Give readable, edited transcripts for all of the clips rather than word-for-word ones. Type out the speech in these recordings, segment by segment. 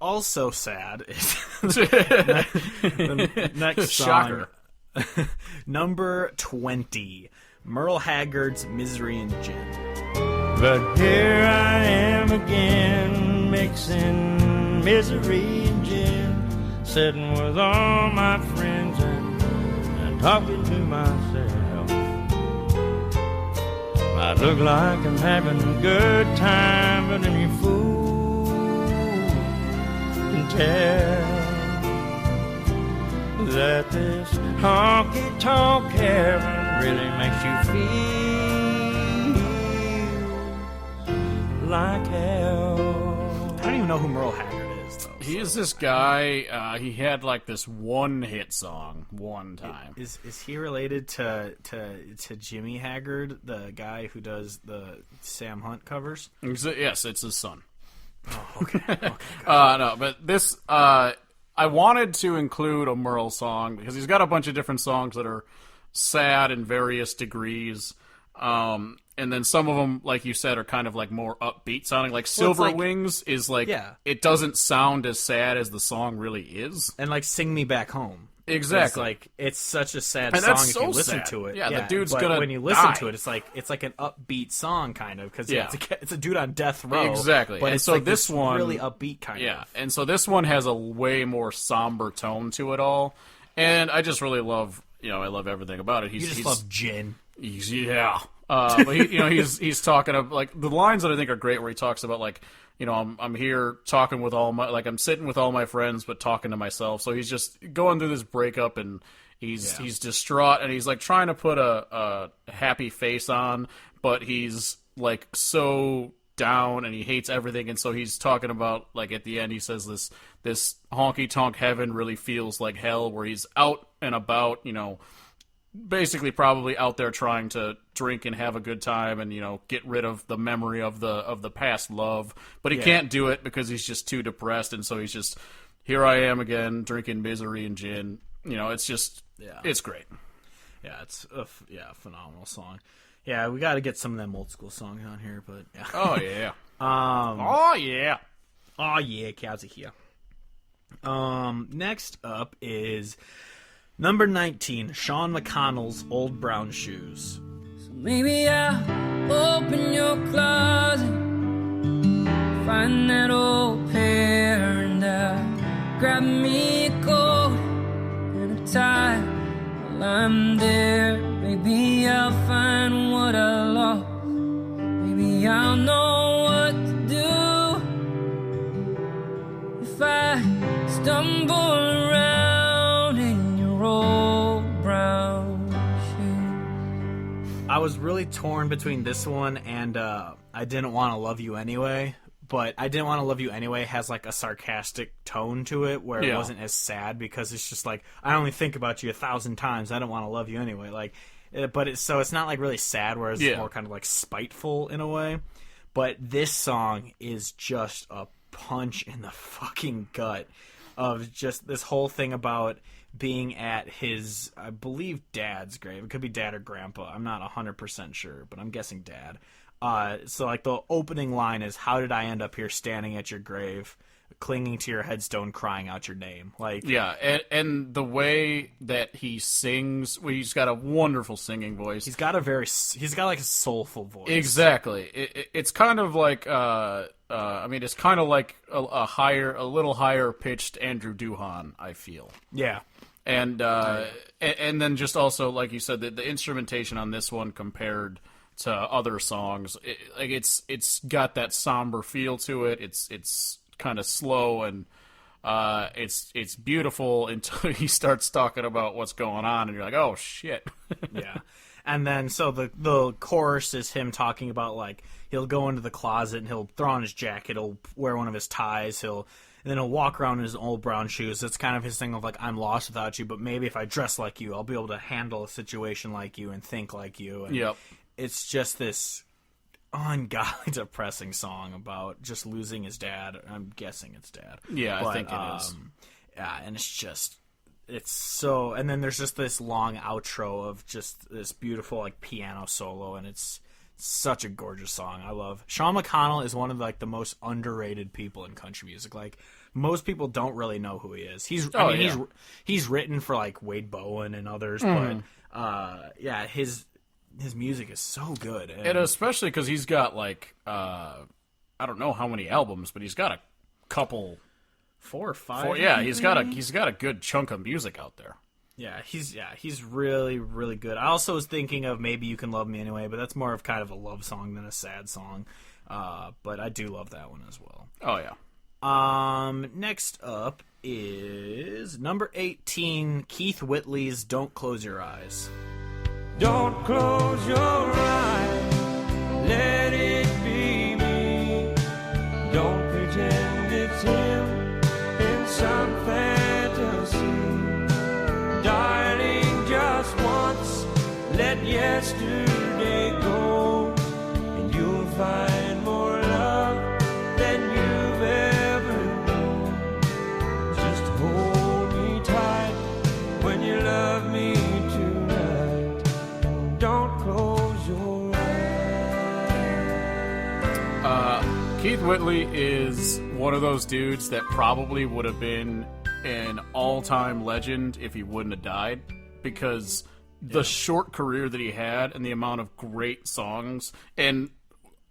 also sad is the next song. Shocker. Number 20. Merle Haggard's Misery and Gin. But here I am again, mixing misery and gin, sitting with all my friends and talking to myself. I look like I'm having a good time, but any fool can tell that this honky-tonk heaven really makes you feel like hell. I don't even know who Merle Haggard is, though. He is this guy. He had like this one hit song one time. Is he related to Jimmy Haggard, the guy who does the Sam Hunt covers? Yes, it's his son. Oh, okay. No, but this I wanted to include a Merle song because he's got a bunch of different songs that are sad in various degrees. And then some of them, like you said, are kind of like more upbeat sounding. Like Silver Wings is like, it doesn't sound as sad as the song really is. And like Sing Me Back Home. Exactly. It's such a sad and song that's if so you listen sad. to it. Yeah, the dude's gonna when you listen die. to it, it's like an upbeat song kind of because it's a dude on death row. Exactly. But and it's so like this one really upbeat kind of. Yeah, and so this one has a way more somber tone to it all, and I just really love I love everything about it. You just love gin. But he's talking about like the lines that I think are great where he talks about like I'm here talking with I'm sitting with all my friends but talking to myself. So he's just going through this breakup and he's distraught and he's like trying to put a happy face on, but he's like so down and he hates everything. And so he's talking about like at the end he says this honky tonk heaven really feels like hell, where he's out and about, basically probably out there trying to drink and have a good time and get rid of the memory of the past love, but he can't do it because he's just too depressed, and so he's just, here I am again drinking misery and gin. It's just it's great. It's a phenomenal song. We got to get some of them old school songs on here, but oh yeah cows are here. Next up is number 19, Sean McConnell's Old Brown Shoes. So maybe I'll open your closet, find that old pair, and I'll grab me a coat and a tie. While I'm there, maybe I'll find what I lost. Maybe I'll know what to do if I stumble around in your old brown shoes. I was really torn between this one and I Didn't Want to Love You Anyway, but I Didn't Want to Love You Anyway has like a sarcastic tone to it where it wasn't as sad because it's just like, I only think about you 1,000 times, I don't want to love you anyway. Like, but it's not like really sad, whereas it's more kind of like spiteful in a way. But this song is just a punch in the fucking gut of just this whole thing about being at his, I believe, dad's grave. It could be dad or grandpa. I'm not 100% sure, but I'm guessing dad. So like the opening line is, how did I end up here standing at your grave, clinging to your headstone, crying out your name? Like, and the way that he sings, he's got a wonderful singing voice. He's got like a soulful voice. Exactly. It's kind of like it's kind of like a little higher pitched Andrew Duhan, I feel. Yeah. And then just also, like you said, the instrumentation on this one compared to other songs, it's got that somber feel to it. It's kind of slow and it's beautiful until he starts talking about what's going on, and you're like, oh shit. Yeah. And then so the chorus is him talking about like he'll go into the closet and he'll throw on his jacket, he'll wear one of his ties, and then he'll walk around in his old brown shoes. It's kind of his thing of like, I'm lost without you, but maybe if I dress like you, I'll be able to handle a situation like you and think like you. And it's just this ungodly depressing song about just losing his dad. I'm guessing it's dad. Yeah, I think it is. Yeah, and it's so, and then there's just this long outro of just this beautiful like piano solo, and it's Such a gorgeous song. I love. Sean McConnell is one of like the most underrated people in country music. Like most people don't really know who he is. He's written for like Wade Bowen and others, but his music is so good. And especially because he's got like I don't know how many albums, but he's got a couple, 4 or 5. He's got a good chunk of music out there. He's really, really good. I also was thinking of Maybe You Can Love Me Anyway, but that's more of kind of a love song than a sad song. But I do love that one as well. Oh, yeah. Next up is number 18, Keith Whitley's Don't Close Your Eyes. Don't close your eyes, let it be me. Don't pretend it's him in some fantasy. Darling, just once, let yesterday go, and you'll find more love than you've ever known. Just hold me tight when you love me tonight, and don't close your eyes. Keith Whitley is one of those dudes that probably would have been an all-time legend if he wouldn't have died, because the short career that he had and the amount of great songs, and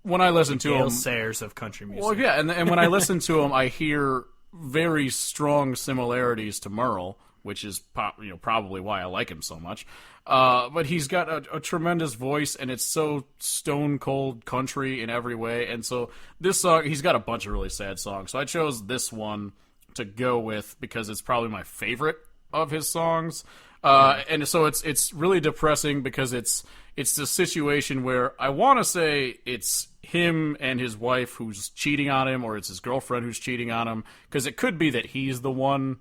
when I listen to him, Sayers of country music. Well, yeah, and when I listen to him, I hear very strong similarities to Merle, which is probably why I like him so much. But he's got a tremendous voice, and it's so stone cold country in every way. And so this song, he's got a bunch of really sad songs. So I chose this one to go with because it's probably my favorite of his songs. And so it's really depressing because it's the situation where I want to say it's him and his wife who's cheating on him, or it's his girlfriend who's cheating on him, because it could be that he's the one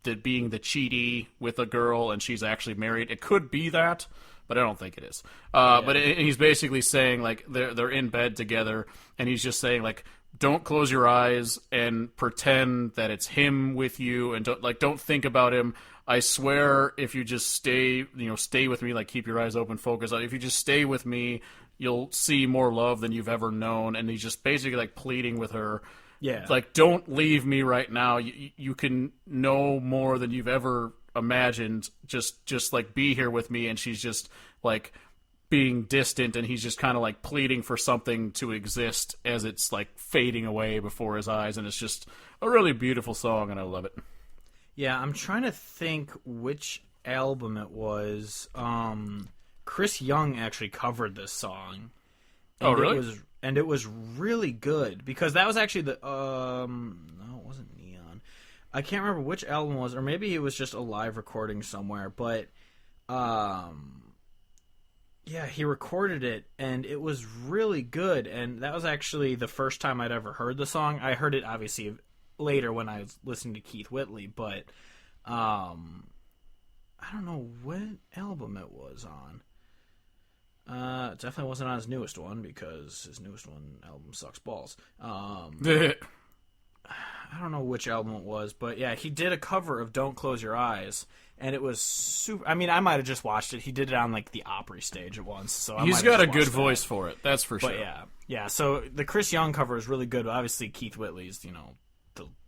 that being the cheaty with a girl and she's actually married. It could be that, but I don't think it is. But he's basically saying like they're in bed together, and he's just saying like, don't close your eyes and pretend that it's him with you, and don't think about him. I swear, if you just stay with me, like keep your eyes open, focus on. If you just stay with me, you'll see more love than you've ever known. And he's just basically like pleading with her. Yeah. Like, don't leave me right now. You can know more than you've ever imagined. Just like be here with me. And she's just like being distant, and he's just kind of like pleading for something to exist as it's like fading away before his eyes. And it's just a really beautiful song, and I love it. Yeah, I'm trying to think which album it was. Chris Young actually covered this song. Oh, really? It was really good, because that was actually the no, it wasn't Neon. I can't remember which album it was, or maybe it was just a live recording somewhere, but yeah, he recorded it, and it was really good, and that was actually the first time I'd ever heard the song. I heard it obviously later when I was listening to Keith Whitley, but I don't know what album it was on. It definitely wasn't on his newest one, because his newest album sucks balls. I don't know which album it was, but yeah, he did a cover of Don't Close Your Eyes, and it was super. I mean, I might have just watched it. He did it on like the Opry stage at once, so he's got a good voice for it. That's for sure. But yeah. So the Chris Young cover is really good. But obviously, Keith Whitley's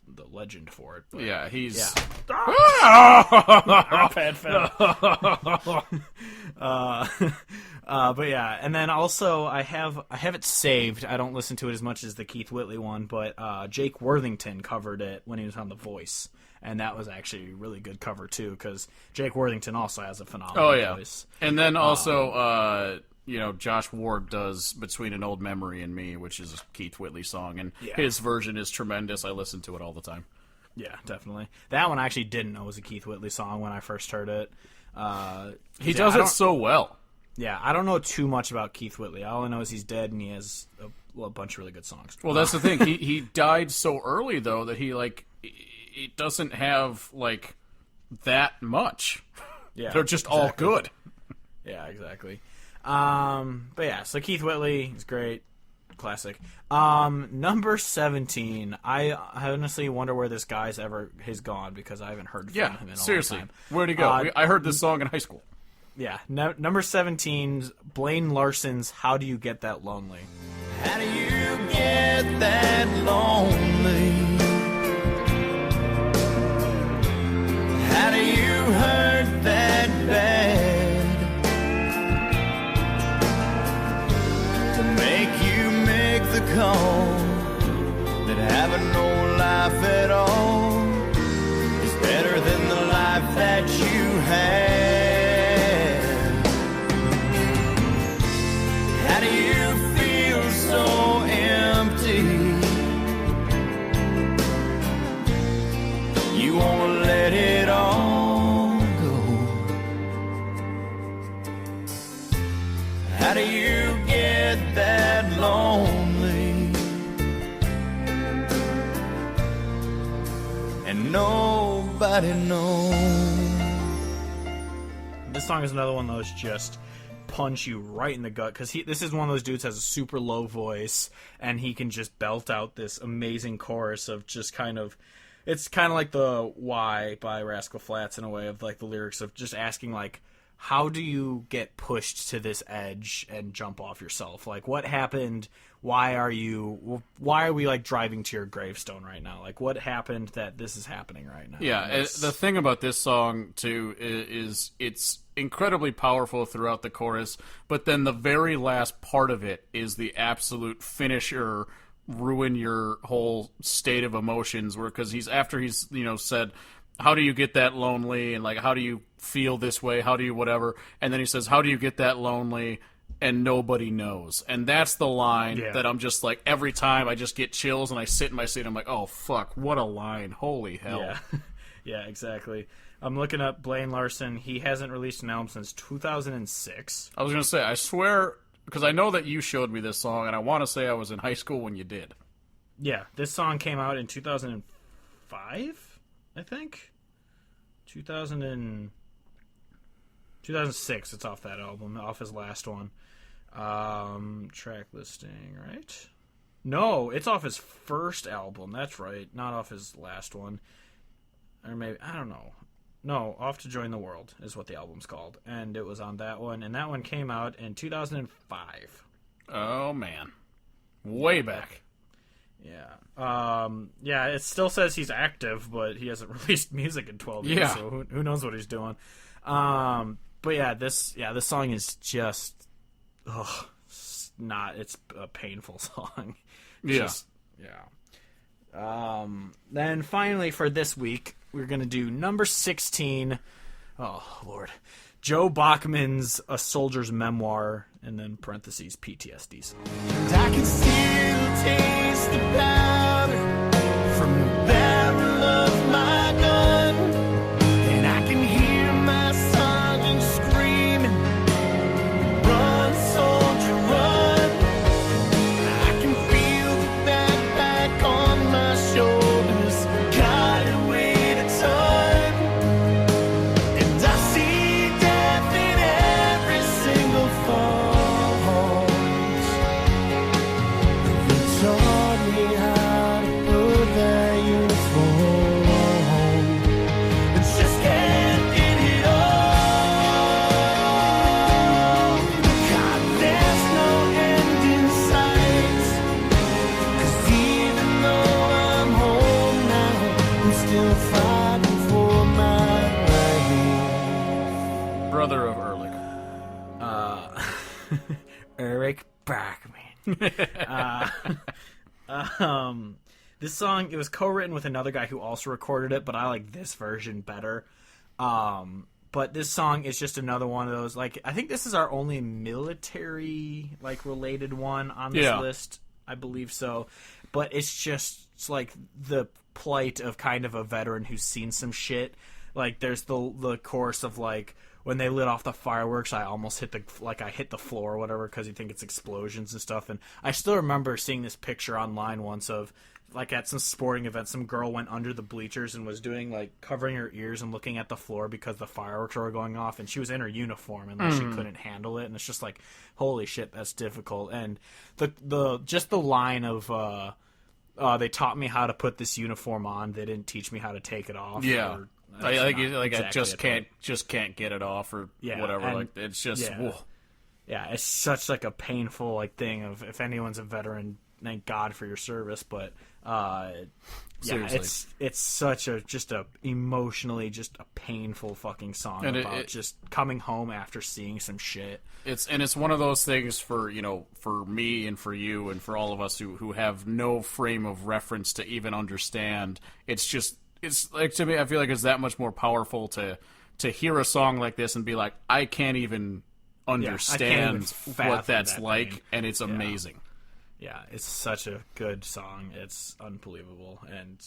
the legend for it. But yeah, he's bad fella. But yeah, and then also I have it saved. I don't listen to it as much as the Keith Whitley one, but Jake Worthington covered it when he was on The Voice, and that was actually a really good cover too, because Jake Worthington also has a phenomenal voice. And then also Josh Ward does Between an Old Memory and Me, which is a Keith Whitley song, and his version is tremendous. I listen to it all the time. Yeah, definitely. That one I actually didn't know was a Keith Whitley song when I first heard it. He does it so well. Yeah, I don't know too much about Keith Whitley. All I know is he's dead, and he has a bunch of really good songs. Well, that's the thing. He died so early, though, that it doesn't have like that much. Yeah, they're just all good. Yeah, exactly. But yeah, so Keith Whitley is great. Classic. Number 17. I honestly wonder where this guy's gone, because I haven't heard from him in a long time. Where'd he go? I heard this song in high school. Yeah, number 17's Blaine Larson's "How Do You Get That Lonely." How do you get that lonely? How do you hurt that bad? To make you make the call that having no life at all is better than the life that you had. How do you feel so empty? You wanna let it all go. How do you get that lonely? And nobody knows. This song is another one of those just punch you right in the gut, because this is one of those dudes has a super low voice, and he can just belt out this amazing chorus of just kind of, it's kind of like the "Why" by Rascal Flatts in a way, of like the lyrics of just asking like, how do you get pushed to this edge and jump off yourself? Like, what happened? Why are we like driving to your gravestone right now? Like, what happened that this is happening right now? Yeah, the thing about this song too is it's incredibly powerful throughout the chorus, but then the very last part of it is the absolute finisher, ruin your whole state of emotions. Because he's said, how do you get that lonely, and like, how do you feel this way, how do you whatever, and then he says, how do you get that lonely, and nobody knows. And that's the line that I'm just like, every time I just get chills and I sit in my seat, I'm like, oh fuck, what a line, holy hell. Yeah. Yeah, exactly. I'm looking up Blaine Larson. He hasn't released an album since 2006. I was going to say, I swear, because I know that you showed me this song, and I want to say I was in high school when you did. Yeah, this song came out in 2005, I think? 2006, it's off that album, off his last one. Track listing, right? No, it's off his first album, that's right, not off his last one. Or maybe, I don't know. No, Off to Join the World is what the album's called. And it was on that one. And that one came out in 2005. Oh, man. Way back. Yeah. Yeah, it still says he's active, but he hasn't released music in 12 years. So who knows what he's doing. But yeah, this song is just... it's a painful song. Then finally for this week, we're going to do number 16. Oh, Lord. Joe Bachman's A Soldier's Memoir, and then parentheses, PTSDs. And I can still taste the powder from the barrel of my gun. And I can hear my sergeant screaming, run, soldier, run. I can feel the backpack on my shoulders, carried weight a ton. And I see death in every single fault. You taught me how to put that uniform on. I just can't get it all. God, there's no end in sight. 'Cause even though I'm home now, I'm still fighting for my life. Brother of Ehrlich. Eric Bachman. This song, it was co-written with another guy who also recorded it, but I like this version better. But this song is just another one of those, like, I think this is our only military, like, related one on this list. I believe so. But it's like the plight of kind of a veteran who's seen some shit. Like, there's the chorus of, like, when they lit off the fireworks, I almost hit the floor or whatever, because you think it's explosions and stuff. And I still remember seeing this picture online once of, like, at some sporting event, some girl went under the bleachers and was doing, like, covering her ears and looking at the floor because the fireworks were going off, and she was in her uniform and, like, she couldn't handle it. And it's just like, holy shit, that's difficult. And just the line of, they taught me how to put this uniform on, they didn't teach me how to take it off. Yeah. I think exactly I just can't get it off or whatever. Like it's just it's such like a painful like thing of if anyone's a veteran, thank God for your service, but it's such a just a emotionally just a painful fucking song about just coming home after seeing some shit. It's one of those things for for me and for you and for all of us who have no frame of reference to even understand. It's like, to me, I feel like it's that much more powerful to hear a song like this and be like, I can't even understand what that's like, pain. And it's amazing. Yeah, it's such a good song. It's unbelievable. And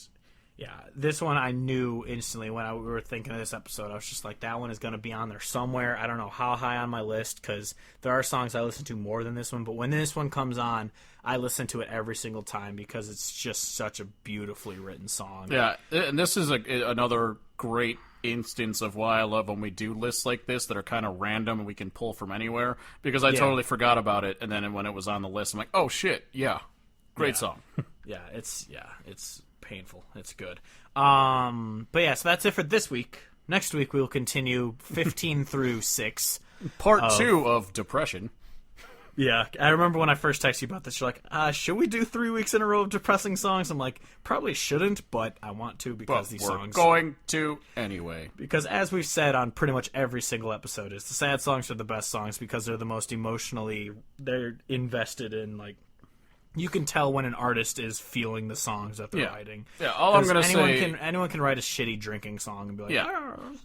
yeah, this one I knew instantly when we were thinking of this episode. I was just like, that one is going to be on there somewhere. I don't know how high on my list because there are songs I listen to more than this one. But when this one comes on, I listen to it every single time because it's just such a beautifully written song. Yeah, and this is another great instance of why I love when we do lists like this that are kind of random and we can pull from anywhere, because I totally forgot about it, and then when it was on the list I'm like, oh shit, great song. It's painful. It's good. But yeah, so that's it for this week. Next week we'll continue 15 through 6 part 2 of Depression. Yeah, I remember when I first texted you about this, you're like, should we do 3 weeks in a row of depressing songs? I'm like, probably shouldn't, but I want to because these songs... we're going to anyway. Because as we've said on pretty much every single episode, is the sad songs are the best songs because they're the most emotionally... They're invested in, like... You can tell when an artist is feeling the songs that they're writing. Yeah, all I'm going to say... Anyone can write a shitty drinking song and be like...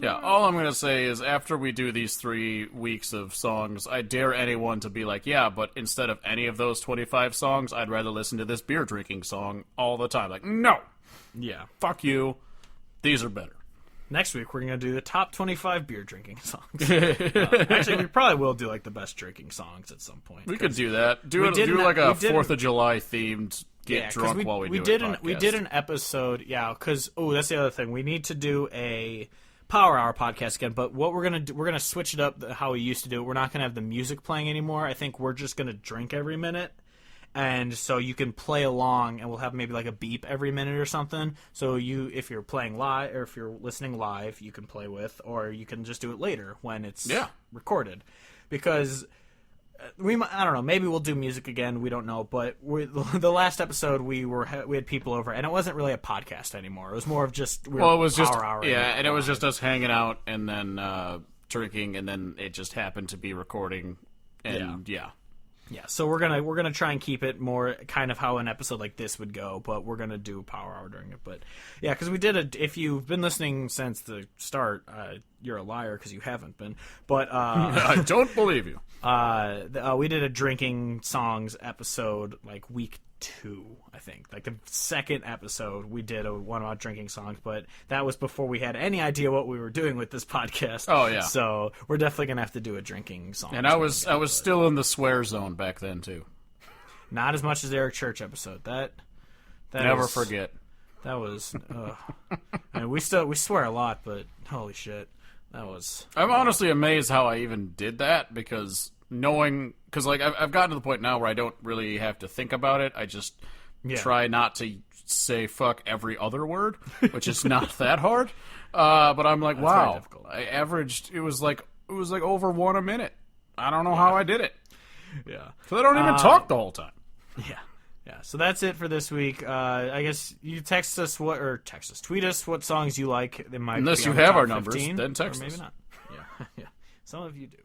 all I'm going to say is after we do these 3 weeks of songs, I dare anyone to be like, but instead of any of those 25 songs, I'd rather listen to this beer drinking song all the time. Like, no! Yeah. Fuck you. These are better. Next week, we're going to do the top 25 beer drinking songs. Actually, we probably will do, like, the best drinking songs at some point. We could do that. Do like a 4th of July themed get drunk while we do it. We did an episode, because, that's the other thing. We need to do a Power Hour podcast again, but what we're going to do, we're going to switch it up how we used to do it. We're not going to have the music playing anymore. I think we're just going to drink every minute. And so you can play along, and we'll have maybe like a beep every minute or something. So if you're playing live, or if you're listening live, you can play with, or you can just do it later when it's recorded. Because I don't know, maybe we'll do music again. We don't know. But the last episode we had people over, and it wasn't really a podcast anymore. It was more of just it was just Power Hour. Yeah, and it was just us hanging out and then drinking, and then it just happened to be recording. And Yeah, so we're gonna try and keep it more kind of how an episode like this would go, but we're gonna do Power Hour during it. But yeah, because we did if you've been listening since the start, you're a liar because you haven't been. But I don't believe you. We did a drinking songs episode like week 2, I think. Like the second episode, we did one about drinking songs, but that was before we had any idea what we were doing with this podcast. Oh yeah. So we're definitely gonna have to do a drinking song. And I was still in the swear zone back then too. Not as much as Eric Church episode. That never forget. That was. I mean, we swear a lot, but holy shit, that was. I'm honestly amazed how I even did that because like I've gotten to the point now where I don't really have to think about it. I just try not to say fuck every other word, which is not that hard. But I'm like, wow, I averaged it was like over 1 a minute. I don't know how I did it. Yeah, so I don't even talk the whole time. Yeah. So that's it for this week. I guess you tweet us what songs you like. Unless you have our numbers, then text us. Maybe not. Yeah. Some of you do.